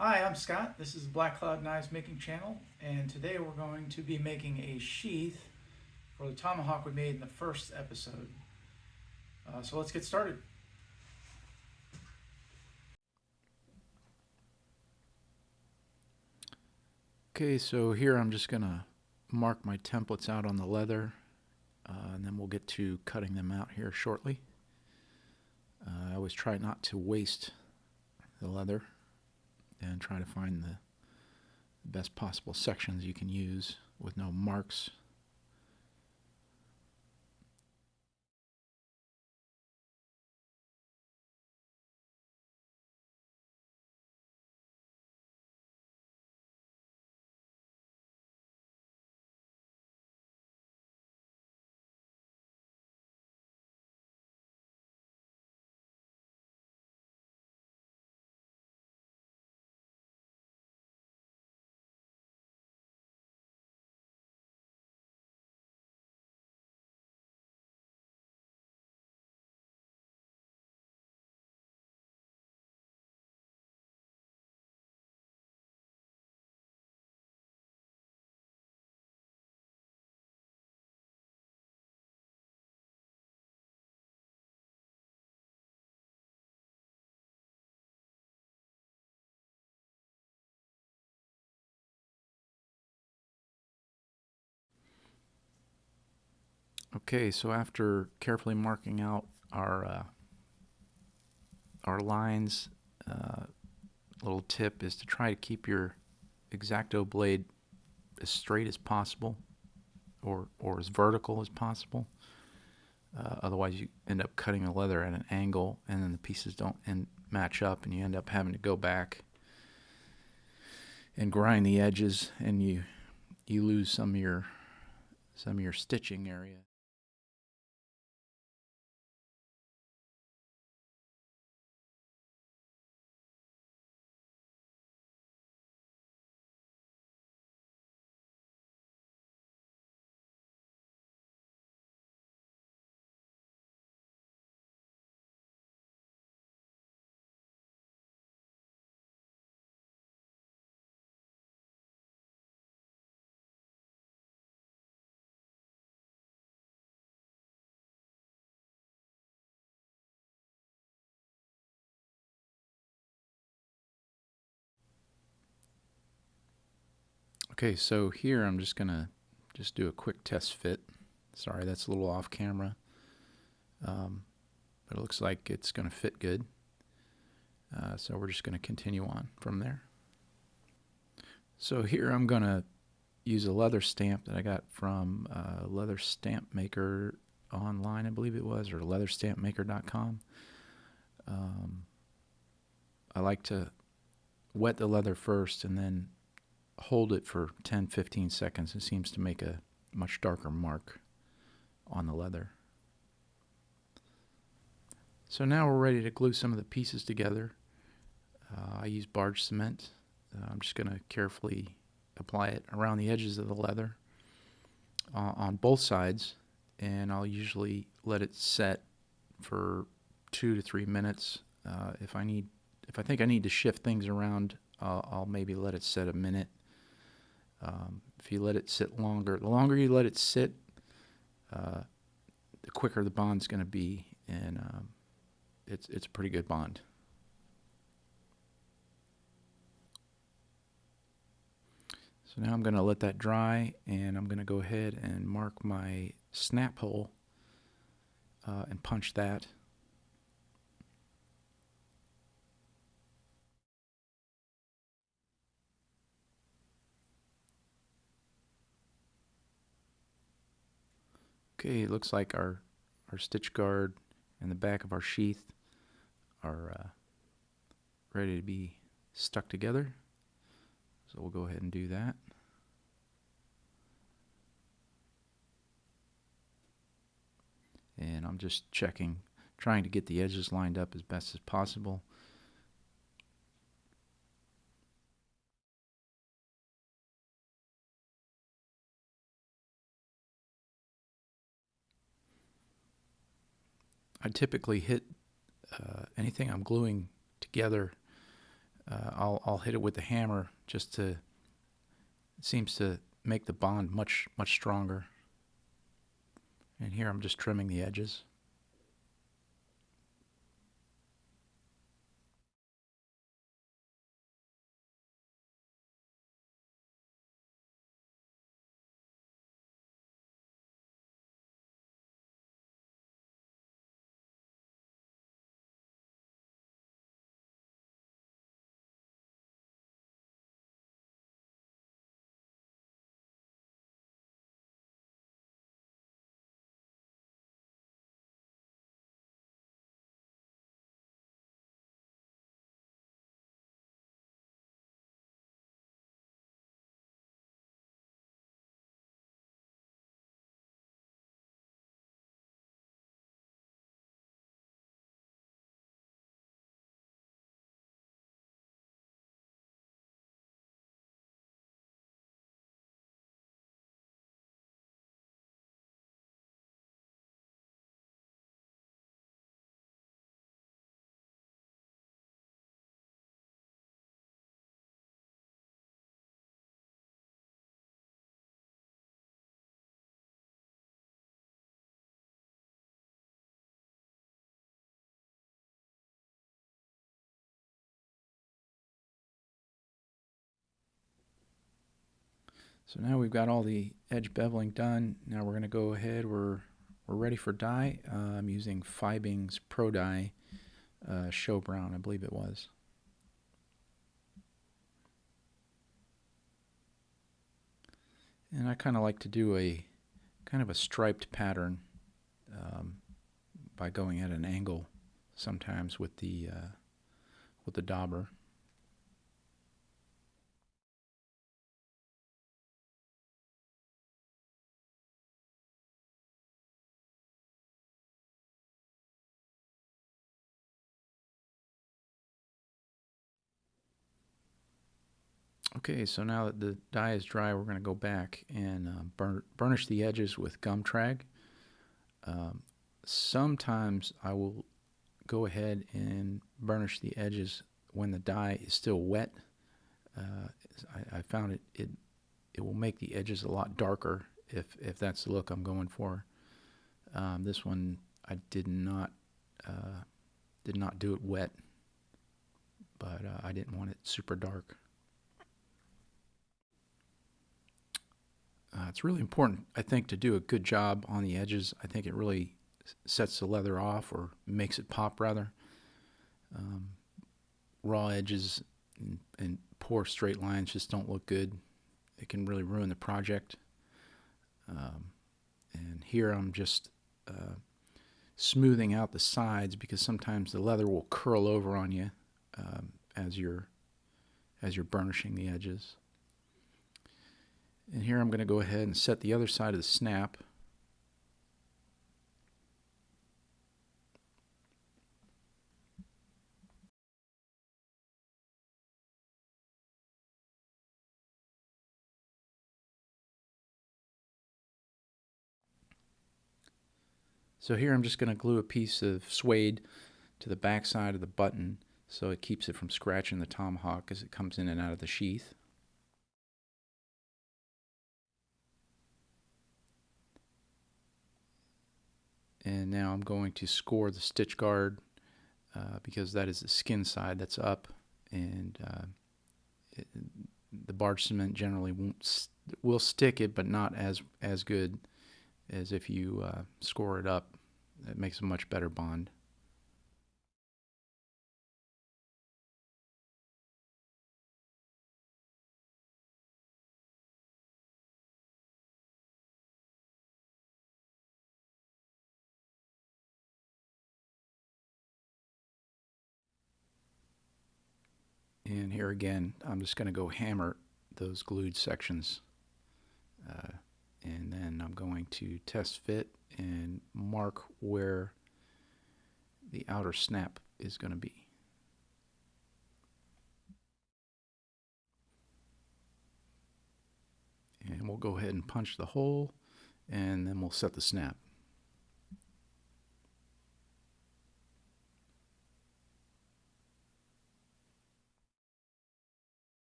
Hi, I'm Scott. This is Black Cloud Knives Making Channel, and today we're going to be making a sheath for the tomahawk we made in the first episode. So let's get started. Okay, so here I'm just going to mark my templates out on the leather, and then we'll get to cutting them out here shortly. I always try not to waste the leather and try to find the best possible sections you can use with no marks. Okay, so after carefully marking out our lines, little tip is to try to keep your X-Acto blade as straight as possible or as vertical as possible. Otherwise, you end up cutting the leather at an angle, and then the pieces don't match up, and you end up having to go back and grind the edges, and you lose some of your stitching area. Okay, so here I'm just gonna do a quick test fit. Sorry, that's a little off camera, but it looks like it's gonna fit good. So we're just gonna continue on from there. So here I'm gonna use a leather stamp that I got from Leather Stamp Maker online, I believe it was, or leatherstampmaker.com. Um, I like to wet the leather first and then hold it for 10-15 seconds. It seems to make a much darker mark on the leather. So now we're ready to glue some of the pieces together. I use barge cement. I'm just going to carefully apply it around the edges of the leather on both sides, and I'll usually let it set for 2 to 3 minutes. If I think I need to shift things around, I'll maybe let it set a minute. If you let it sit longer, the longer you let it sit, the quicker the bond's going to be, and it's a pretty good bond. So now I'm going to let that dry, and I'm going to go ahead and mark my snap hole and punch that. Okay, it looks like our stitch guard and the back of our sheath are ready to be stuck together. So we'll go ahead and do that. And I'm just checking, trying to get the edges lined up as best as possible. I typically hit anything I'm gluing together I'll hit it with the hammer just to, it seems to make the bond much stronger. And here I'm just trimming the edges. So now we've got all the edge beveling done. Now we're going to go ahead. We're ready for dye. I'm using Fibing's Pro Dye Show Brown, I believe it was. And I kind of like to do a kind of a striped pattern by going at an angle sometimes with the dauber. Okay, so now that the dye is dry, we're going to go back and burnish the edges with gum trag. Sometimes I will go ahead and burnish the edges when the dye is still wet. I found it will make the edges a lot darker if that's the look I'm going for. This one I did not do it wet, but I didn't want it super dark. It's really important, I think, to do a good job on the edges. I think it really sets the leather off, or makes it pop, rather. Raw edges and poor straight lines just don't look good. It can really ruin the project. And here I'm just smoothing out the sides, because sometimes the leather will curl over on you as you're burnishing the edges. And here I'm going to go ahead and set the other side of the snap. So here I'm just going to glue a piece of suede to the back side of the button so it keeps it from scratching the tomahawk as it comes in and out of the sheath. And now I'm going to score the stitch guard because that is the skin side that's up, and the barge cement generally will stick it, but not as good as if you score it up. It makes a much better bond. And here again, I'm just going to go hammer those glued sections. And then I'm going to test fit and mark where the outer snap is going to be. And we'll go ahead and punch the hole, and then we'll set the snap.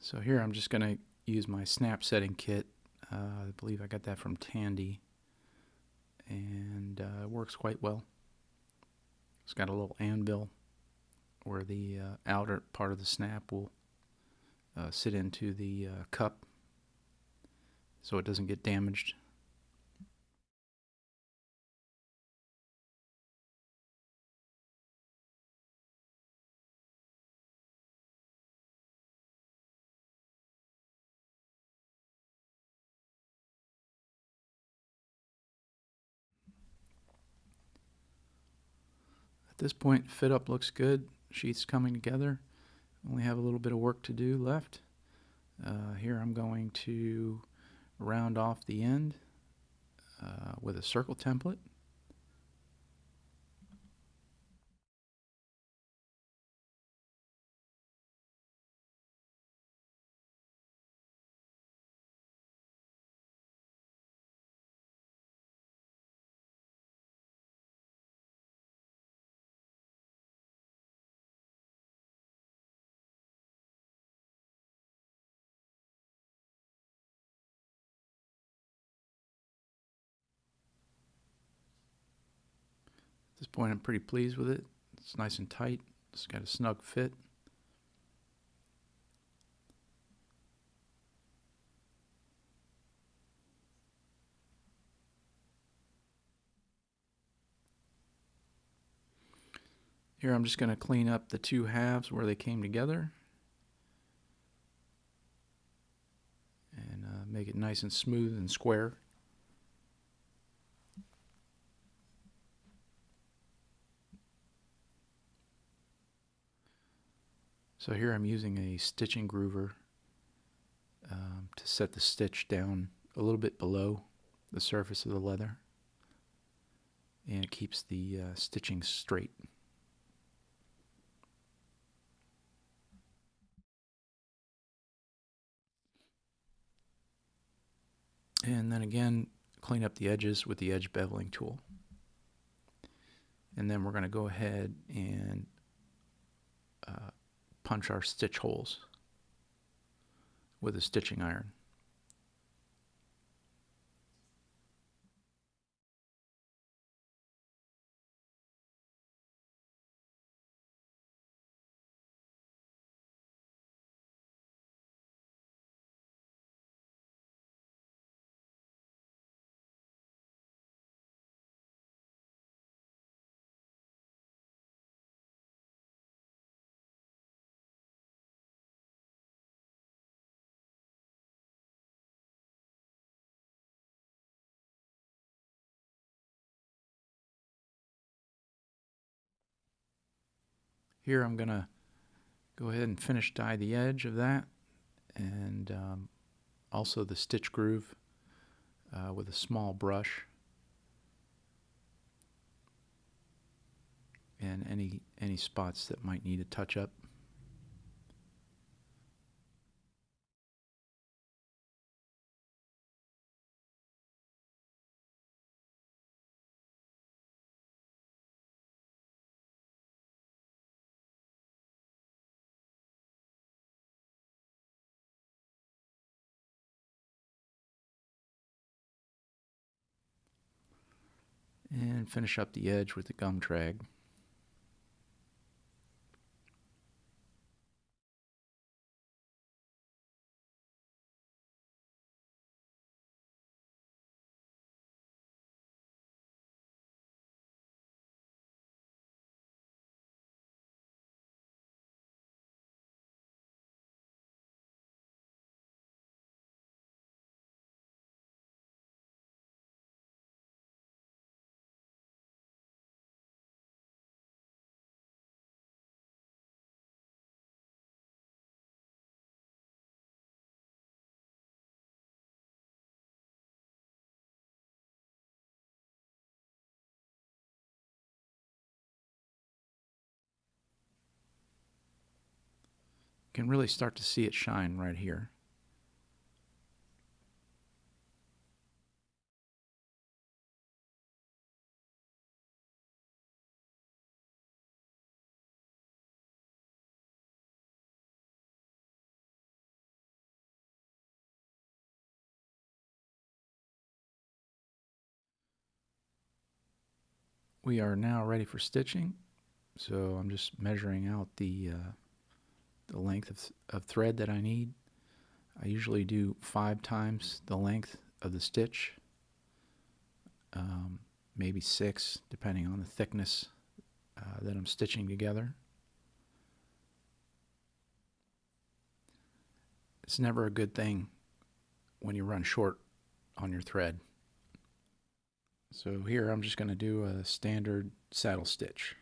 So here I'm just going to use my snap setting kit. I believe I got that from Tandy, and it works quite well. It's got a little anvil where the outer part of the snap will sit into the cup so it doesn't get damaged. At this point, fit up looks good. Sheath's coming together. Only have a little bit of work to do left. Here I'm going to round off the end with a circle template. At this point I'm pretty pleased with it. It's nice and tight. It's got a snug fit. Here I'm just going to clean up the two halves where they came together and make it nice and smooth and square. So here I'm using a stitching groover to set the stitch down a little bit below the surface of the leather, and it keeps the stitching straight. And then again, clean up the edges with the edge beveling tool. And then we're going to go ahead and punch our stitch holes with a stitching iron. Here I'm going to go ahead and finish dye the edge of that, and also the stitch groove with a small brush, and any spots that might need a touch up. And finish up the edge with the gum trag. You can really start to see it shine right here. we are now ready for stitching. So I'm just measuring out the length of thread that I need. I usually do 5 times the length of the stitch, maybe 6 depending on the thickness that I'm stitching together. It's never a good thing when you run short on your thread. So here I'm just going to do a standard saddle stitch.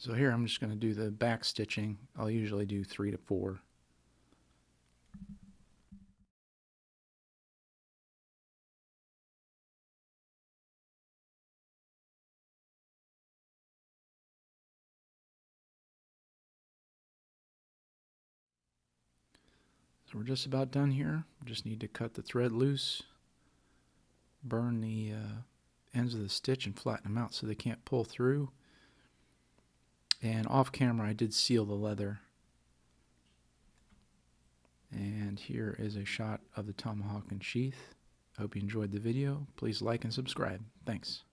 So here I'm just going to do the back stitching. I'll usually do 3 to 4. So we're just about done here. Just need to cut the thread loose, burn the ends of the stitch and flatten them out so they can't pull through. And off camera I did seal the leather. And here is a shot of the tomahawk and sheath. I hope you enjoyed the video. Please like and subscribe. Thanks.